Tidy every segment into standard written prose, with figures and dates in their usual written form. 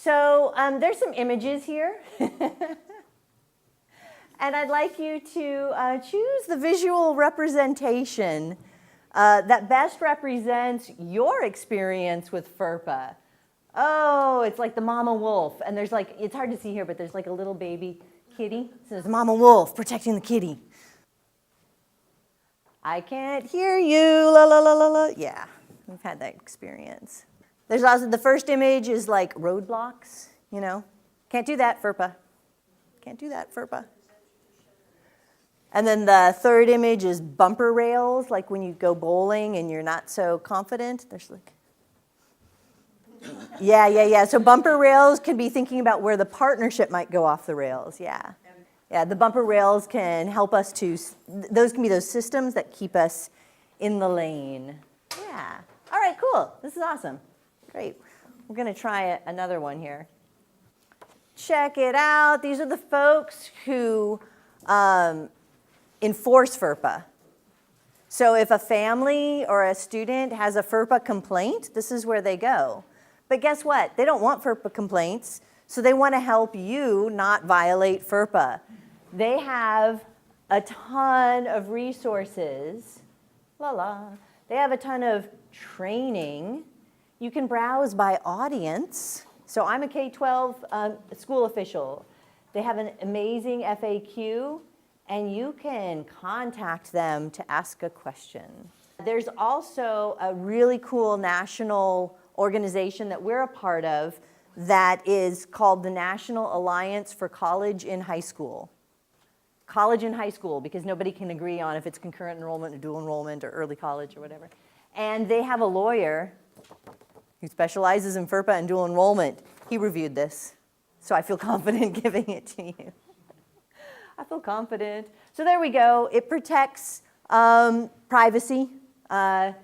So there's some images here. And I'd like you to choose the visual representation that best represents your experience with Ferpa. Oh, it's like the mama wolf. And there's like, it's hard to see here, but there's like a little baby kitty. It says mama wolf protecting the kitty. I can't hear you, la la la la la. Yeah, we've had that experience. There's also, the first image is like roadblocks, you know. Can't do that, Ferpa. Can't do that, Ferpa. And then the third image is bumper rails, like when you go bowling and you're not so confident. There's like, yeah. So bumper rails can be thinking about where the partnership might go off the rails, yeah. Yeah, the bumper rails can help us to, those can be those systems that keep us in the lane. Yeah, all right, cool, this is awesome. Great, we're gonna try another one here. Check it out, these are the folks who enforce Ferpa. So if a family or a student has a Ferpa complaint, this is where they go. But guess what? They don't want Ferpa complaints, so they want to help you not violate Ferpa. They have a ton of resources. They have a ton of training. You can browse by audience. So I'm a K-12 school official. They have an amazing FAQ, and you can contact them to ask a question. There's also a really cool national organization that we're a part of that is called the National Alliance for College in High School. College in high school, because nobody can agree on if it's concurrent enrollment or dual enrollment or early college or whatever. And they have a lawyer who specializes in Ferpa and dual enrollment. He reviewed this, so I feel confident giving it to you. I feel confident. So there we go. It protects privacy in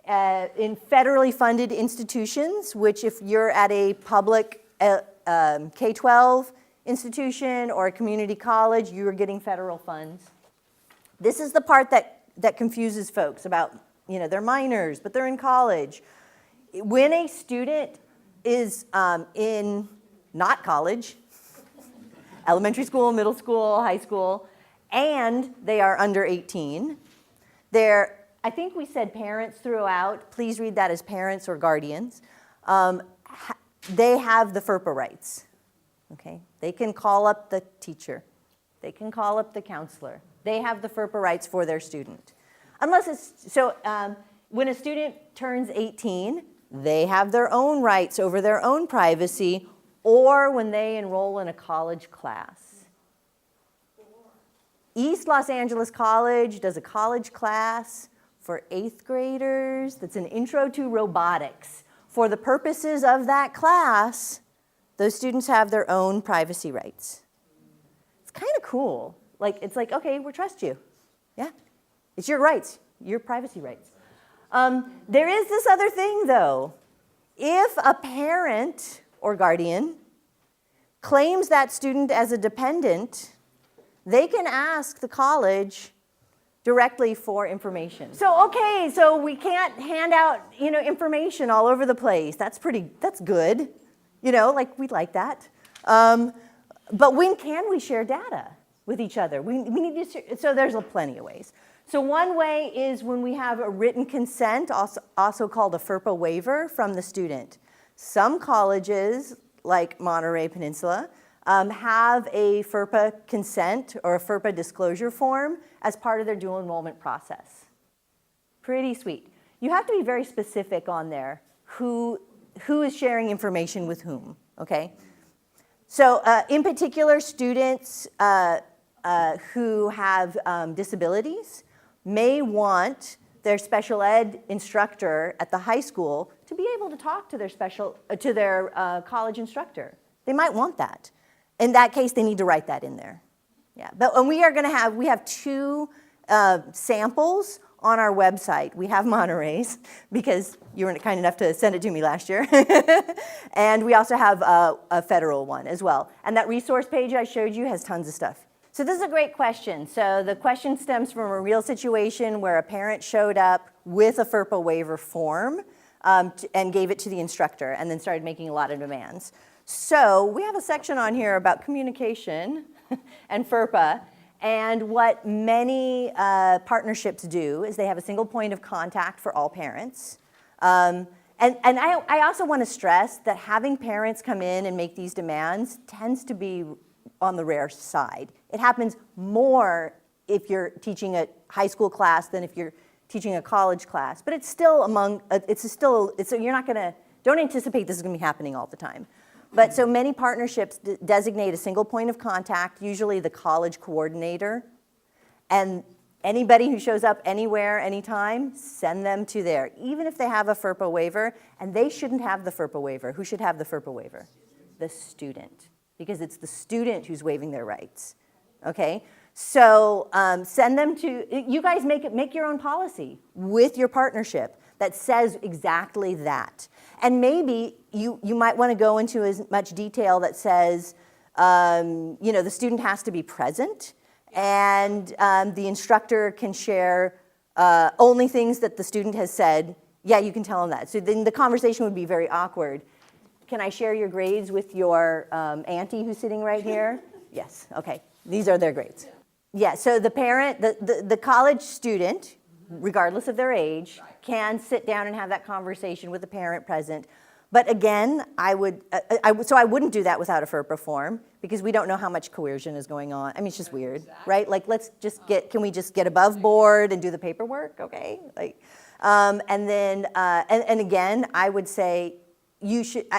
federally funded institutions, which if you're at a public K-12 institution or a community college, you are getting federal funds. This is the part that confuses folks about, you know, they're minors, but they're in college. When a student is in not college, elementary school, middle school, high school, and they are under 18, I think we said parents throughout, please read that as parents or guardians, they have the Ferpa rights, okay? They can call up the teacher. They can call up the counselor. They have the Ferpa rights for their student. Unless it's, so when a student turns 18, they have their own rights over their own privacy, or when they enroll in a college class. East Los Angeles College does a college class for 8th graders that's an intro to robotics. For the purposes of that class, those students have their own privacy rights. It's kind of cool. Like, it's like, okay, we trust you. Yeah, it's your rights, your privacy rights. There is this other thing though. If a parent or guardian claims that student as a dependent, they can ask the college directly for information. So, okay, so we can't hand out, you know, information all over the place. That's good. You know, like, we'd like that. But when can we share data with each other? We need to, so there's plenty of ways. So one way is when we have a written consent, also called a Ferpa waiver from the student. Some colleges, like Monterey Peninsula, have a Ferpa consent or a Ferpa disclosure form as part of their dual enrollment process. Pretty sweet. You have to be very specific on there who is sharing information with whom, okay? So in particular, students who have disabilities may want their special ed instructor at the high school to be able to talk to their college instructor. They might want that. In that case, they need to write that in there. Yeah, but and we have 2 samples on our website. We have Monterey's because you were kind enough to send it to me last year. And we also have a federal one as well. And that resource page I showed you has tons of stuff. So this is a great question. So the question stems from a real situation where a parent showed up with a Ferpa waiver form and gave it to the instructor and then started making a lot of demands. So we have a section on here about communication and FERPA. And what many partnerships do is they have a single point of contact for all parents. And I also want to stress that having parents come in and make these demands tends to be on the rare side. It happens more if you're teaching a high school class than if you're teaching a college class. But it's still you're not going to, don't anticipate this is going to be happening all the time. But so many partnerships designate a single point of contact, usually the college coordinator, and anybody who shows up anywhere, anytime, send them to there, even if they have a FERPA waiver, and they shouldn't have the FERPA waiver. Who should have the FERPA waiver? The student, because it's the student who's waiving their rights, okay? So send them to, you guys make your own policy with your partnership that says exactly that. And maybe you might want to go into as much detail that says, the student has to be present, and the instructor can share only things that the student has said. Yeah, you can tell them that. So then the conversation would be very awkward. Can I share your grades with your auntie who's sitting right here? Yes, okay, these are their grades. Yeah, so the parent, the college student, regardless of their age, can sit down and have that conversation with the parent present. But again, I wouldn't do that without a FERPA form, because we don't know how much coercion is going on. I mean, it's just weird, right? Like, can we just get above board and do the paperwork, okay? Like, and again, I would say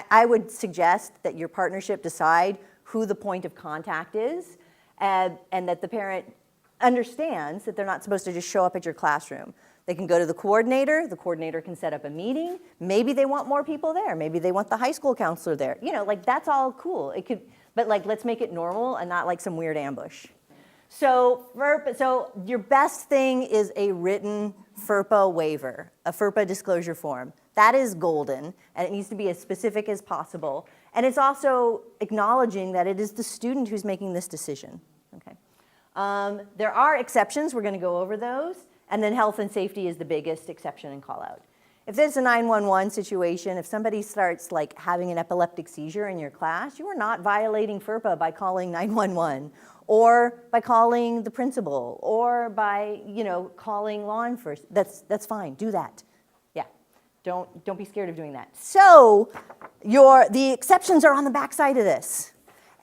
I would suggest that your partnership decide who the point of contact is, and that the parent understands that they're not supposed to just show up at your classroom. They can go to the coordinator can set up a meeting. Maybe they want more people there. Maybe they want the high school counselor there. That's all cool. But let's make it normal and not like some weird ambush. So your best thing is a written FERPA waiver, a FERPA disclosure form. That is golden, and it needs to be as specific as possible. And it's also acknowledging that it is the student who's making this decision. Okay. There are exceptions. We're going to go over those. And then health and safety is the biggest exception and call out. If there's a 911 situation, if somebody starts having an epileptic seizure in your class, you are not violating FERPA by calling 911 or by calling the principal or by calling law enforcement. That's fine. Do that. Yeah. Don't be scared of doing that. So the exceptions are on the back side of this.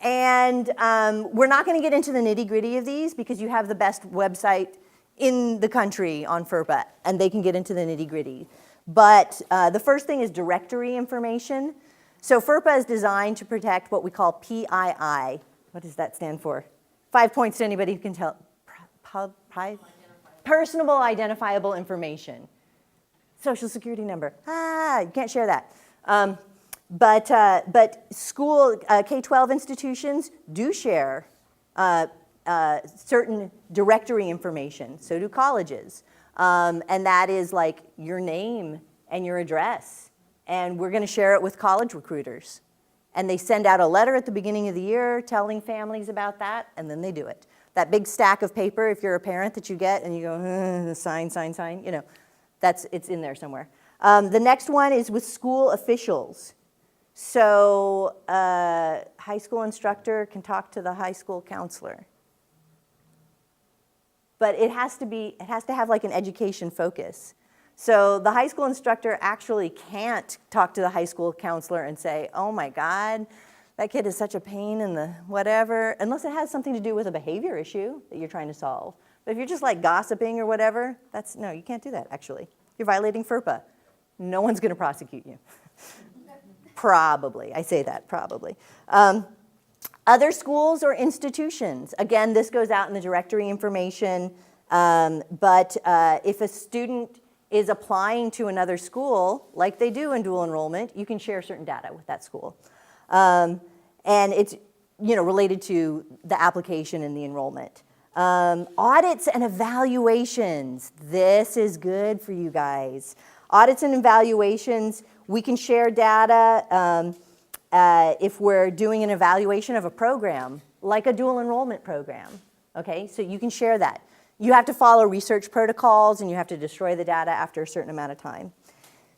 And we're not going to get into the nitty-gritty of these because you have the best website in the country on FERPA, and they can get into the nitty-gritty. But the first thing is directory information. So FERPA is designed to protect what we call PII. What does that stand for? 5 points to anybody who can tell. Personable identifiable information. Social security number. You can't share that. But school, K-12 institutions do share certain directory information. So do colleges. And that is like your name and your address. And we're going to share it with college recruiters. And they send out a letter at the beginning of the year telling families about that, and then they do it. That big stack of paper, if you're a parent that you get and you go, sign, it's in there somewhere. The next one is with school officials. So high school instructor can talk to the high school counselor. But it has to have like an education focus. So the high school instructor actually can't talk to the high school counselor and say, oh my God, that kid is such a pain in the whatever, unless it has something to do with a behavior issue that you're trying to solve. But if you're just like gossiping or whatever, no, you can't do that actually. You're violating FERPA. No one's gonna prosecute you. Probably, I say that, probably. Other schools or institutions, again, this goes out in the directory information, but if a student is applying to another school, like they do in dual enrollment, you can share certain data with that school. And it's related to the application and the enrollment. Audits and evaluations, this is good for you guys. Audits and evaluations, we can share data if we're doing an evaluation of a program, like a dual enrollment program, okay? So you can share that. You have to follow research protocols and you have to destroy the data after a certain amount of time.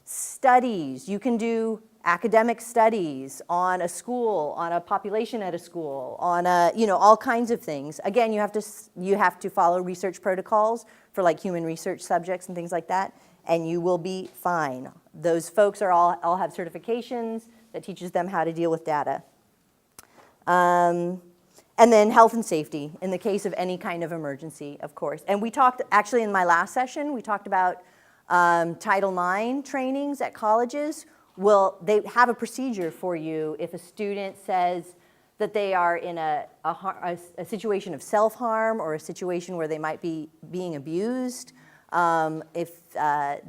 Studies, you can do academic studies, on a school, on a population at a school, on a, all kinds of things. Again, you have to follow research protocols for like human research subjects and things like that, and you will be fine. Those folks all have certifications that teaches them how to deal with data. And then health and safety in the case of any kind of emergency, of course. And we talked, actually in my last session, we talked about Title IX trainings at colleges. Well, they have a procedure for you if a student says that they are in a situation of self-harm or a situation where they might be being abused, if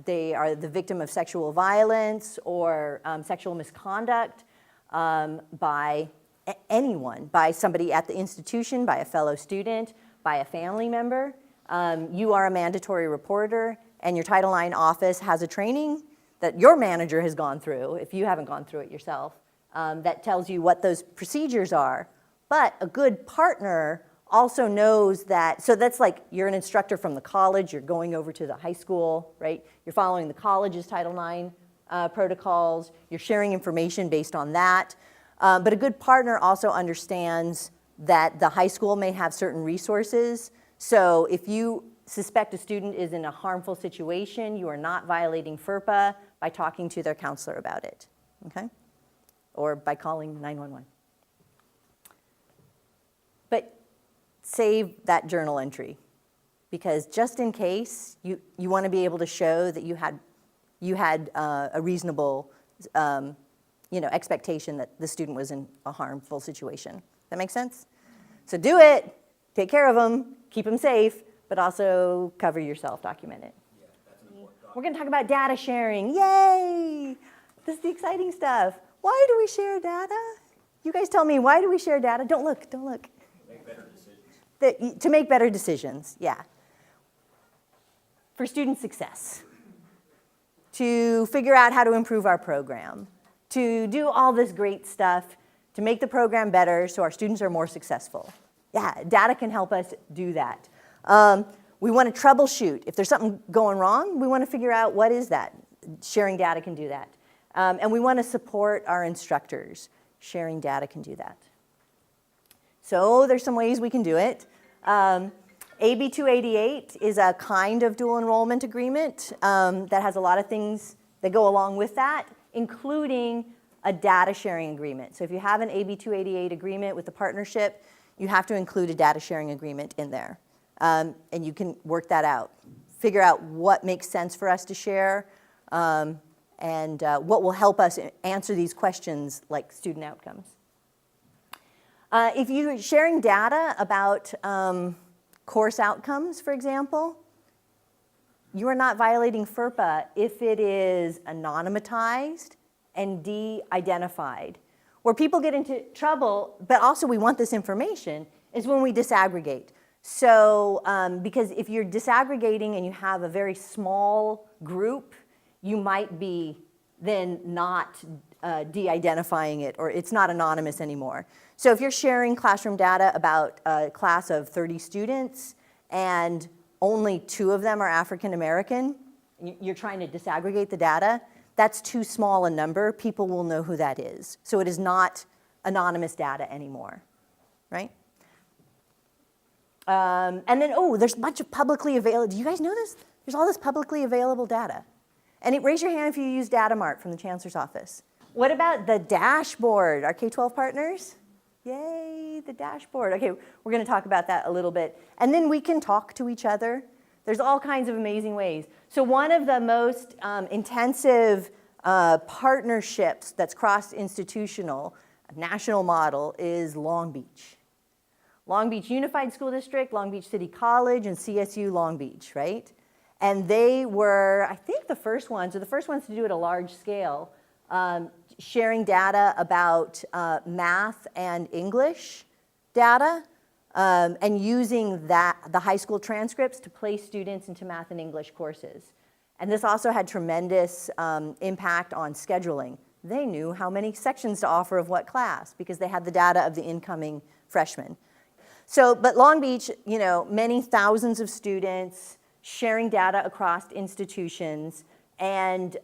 they are the victim of sexual violence or sexual misconduct by anyone, by somebody at the institution, by a fellow student, by a family member. You are a mandatory reporter, and your Title IX office has a training that your manager has gone through, if you haven't gone through it yourself, that tells you what those procedures are. But a good partner also knows that, so that's like you're an instructor from the college, you're going over to the high school, right? You're following the college's Title IX protocols, you're sharing information based on that. But a good partner also understands that the high school may have certain resources. So if you suspect a student is in a harmful situation, you are not violating Ferpa by talking to their counselor about it, okay? Or by calling 911. But save that journal entry, because just in case, you want to be able to show that you had a reasonable expectation that the student was in a harmful situation. That make sense? So do it, take care of them, keep them safe, but also cover yourself, document it. Yeah, that's an important topic. We're going to talk about data sharing. Yay! This is the exciting stuff. Why do we share data? You guys tell me, why do we share data? Don't look. Make better decisions. To make better decisions, yeah. For student success. To figure out how to improve our program. To do all this great stuff to make the program better so our students are more successful. Yeah, data can help us do that. We want to troubleshoot. If there's something going wrong, we want to figure out what is that. Sharing data can do that. And we want to support our instructors. Sharing data can do that. So there's some ways we can do it. AB 288 is a kind of dual enrollment agreement that has a lot of things that go along with that, including a data sharing agreement. So if you have an AB 288 agreement with the partnership, you have to include a data sharing agreement in there. And you can work that out. Figure out what makes sense for us to share and what will help us answer these questions like student outcomes. If you're sharing data about course outcomes, for example, you are not violating FERPA if it is anonymized and de-identified. Where people get into trouble, but also we want this information, is when we disaggregate. So, because if you're disaggregating and you have a very small group, you might be then not de-identifying it, or it's not anonymous anymore. So if you're sharing classroom data about a class of 30 students and only 2 of them are African American, you're trying to disaggregate the data, that's too small a number. People will know who that is. So it is not anonymous data anymore, right? And then, there's a bunch of publicly available, do you guys know this? There's all this publicly available data. And raise your hand if you use DataMart from the Chancellor's Office. What about the dashboard? Our K-12 partners? Yay, the dashboard. Okay, we're going to talk about that a little bit. And then we can talk to each other. There's all kinds of amazing ways. So one of the most intensive partnerships that's cross-institutional, national model, is Long Beach. Long Beach Unified School District, Long Beach City College, and CSU Long Beach, right? And they were, I think, the first ones to do it at a large scale, sharing data about math and English data, and using the high school transcripts to place students into math and English courses. And this also had tremendous impact on scheduling. They knew how many sections to offer of what class because they had the data of the incoming freshmen. So, but Long Beach, many thousands of students sharing data across institutions And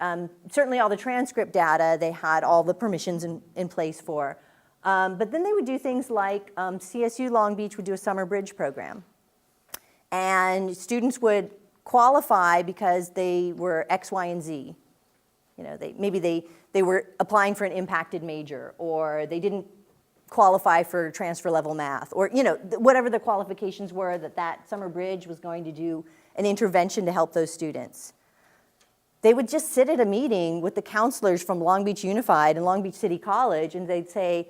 certainly all the transcript data, they had all the permissions in place for. But then they would do things like CSU Long Beach would do a summer bridge program. And students would qualify because they were X, Y, and Z. You know, maybe they were applying for an impacted major, or they didn't qualify for transfer level math, or you know, whatever the qualifications were, that summer bridge was going to do an intervention to help those students. They would just sit at a meeting with the counselors from Long Beach Unified and Long Beach City College, and they'd say,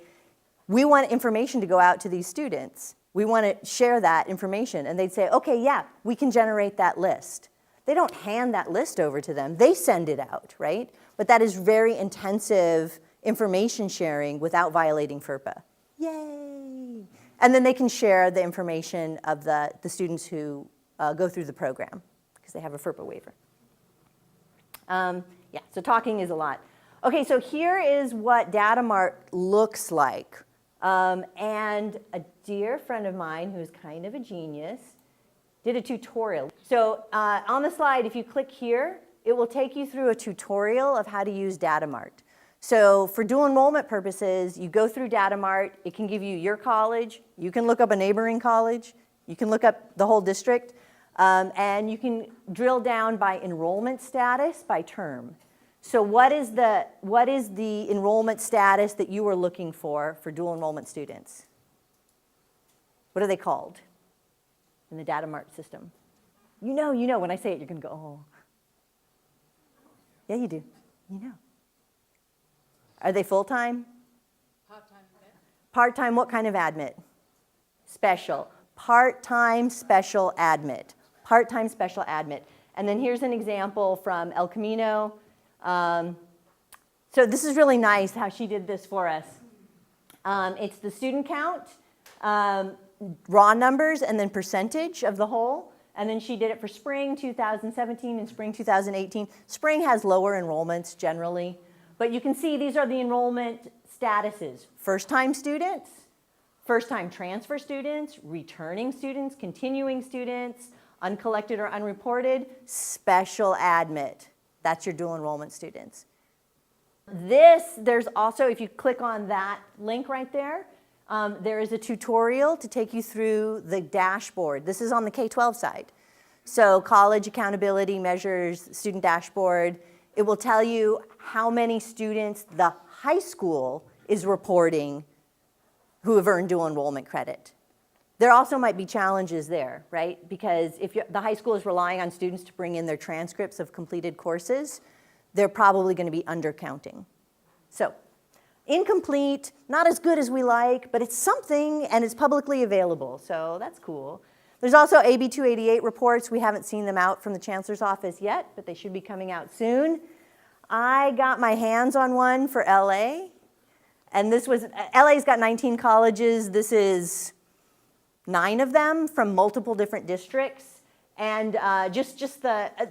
we want information to go out to these students. We want to share that information. And they'd say, okay, yeah, we can generate that list. They don't hand that list over to them. They send it out, right? But that is very intensive information sharing without violating Ferpa. Yay! And then they can share the information of the students who go through the program because they have a Ferpa waiver. Yeah, so talking is a lot. Okay, so here is what Data Mart looks like. And a dear friend of mine who's kind of a genius did a tutorial. So on the slide, if you click here, it will take you through a tutorial of how to use Data Mart. So for dual enrollment purposes, you go through Data Mart. It can give you your college. You can look up a neighboring college. You can look up the whole district. And you can drill down by enrollment status by term. So what is the enrollment status that you were looking for dual enrollment students? What are they called in the Data Mart system? You know, when I say it, you're going to go, oh. Yeah, you do. You know. Are they full-time? Part-time. Part-time, what kind of admit? Special. Part-time special admit. Part-time special admit. And then here's an example from El Camino. So this is really nice how she did this for us. It's the student count, raw numbers, and then percentage of the whole. And then she did it for spring 2017 and spring 2018. Spring has lower enrollments generally. But you can see these are the enrollment statuses. First-time students, first-time transfer students, returning students, continuing students, uncollected or unreported, special admit. That's your dual enrollment students. There's also, if you click on that link right there, there is a tutorial to take you through the dashboard. This is on the K-12 side. So college accountability measures, student dashboard. It will tell you how many students the high school is reporting who have earned dual enrollment credit. There also might be challenges there, right? Because if the high school is relying on students to bring in their transcripts of completed courses, they're probably going to be undercounting. So incomplete, not as good as we like, but it's something and it's publicly available, so that's cool. There's also AB 288 reports. We haven't seen them out from the Chancellor's office yet, but they should be coming out soon. I got my hands on one for LA, and LA's got 19 colleges. This is 9 of them from multiple different districts. And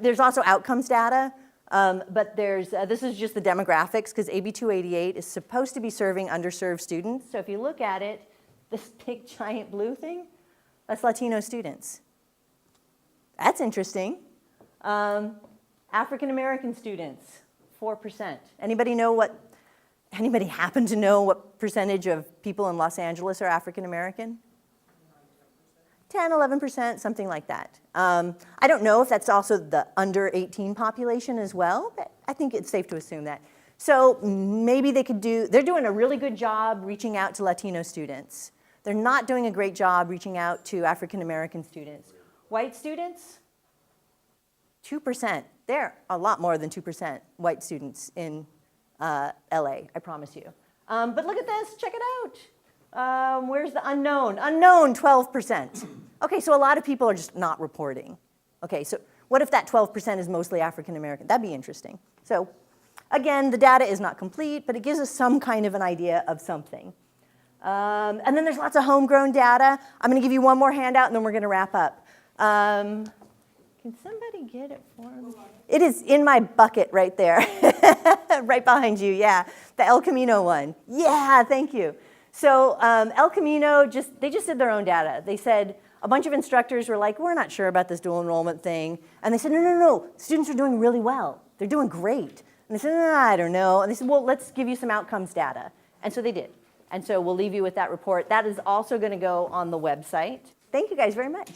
there's also outcomes data, but this is just the demographics because AB 288 is supposed to be serving underserved students. So if you look at it, this big giant blue thing, that's Latino students. That's interesting. African American students, 4%. Anybody happen to know what percentage of people in Los Angeles are African American? 10, 11%, something like that. I don't know if that's also the under 18 population as well, but I think it's safe to assume that. So maybe they're doing a really good job reaching out to Latino students. They're not doing a great job reaching out to African American students. White students, 2%. They're a lot more than 2% white students in LA, I promise you. But look at this, check it out. Where's the unknown? Unknown, 12%. Okay, so a lot of people are just not reporting. Okay, so what if that 12% is mostly African American? That'd be interesting. So again, the data is not complete, but it gives us some kind of an idea of something. And then there's lots of homegrown data. I'm going to give you one more handout, and then we're going to wrap up. Can somebody get it for me? It is in my bucket right there, right behind you, yeah, the El Camino one. Yeah, thank you. So El Camino, they just did their own data. They said a bunch of instructors were like, we're not sure about this dual enrollment thing. And they said, no, students are doing really well. They're doing great. And they said, I don't know. And they said, well, let's give you some outcomes data. And so they did. And so we'll leave you with that report. That is also going to go on the website. Thank you guys very much.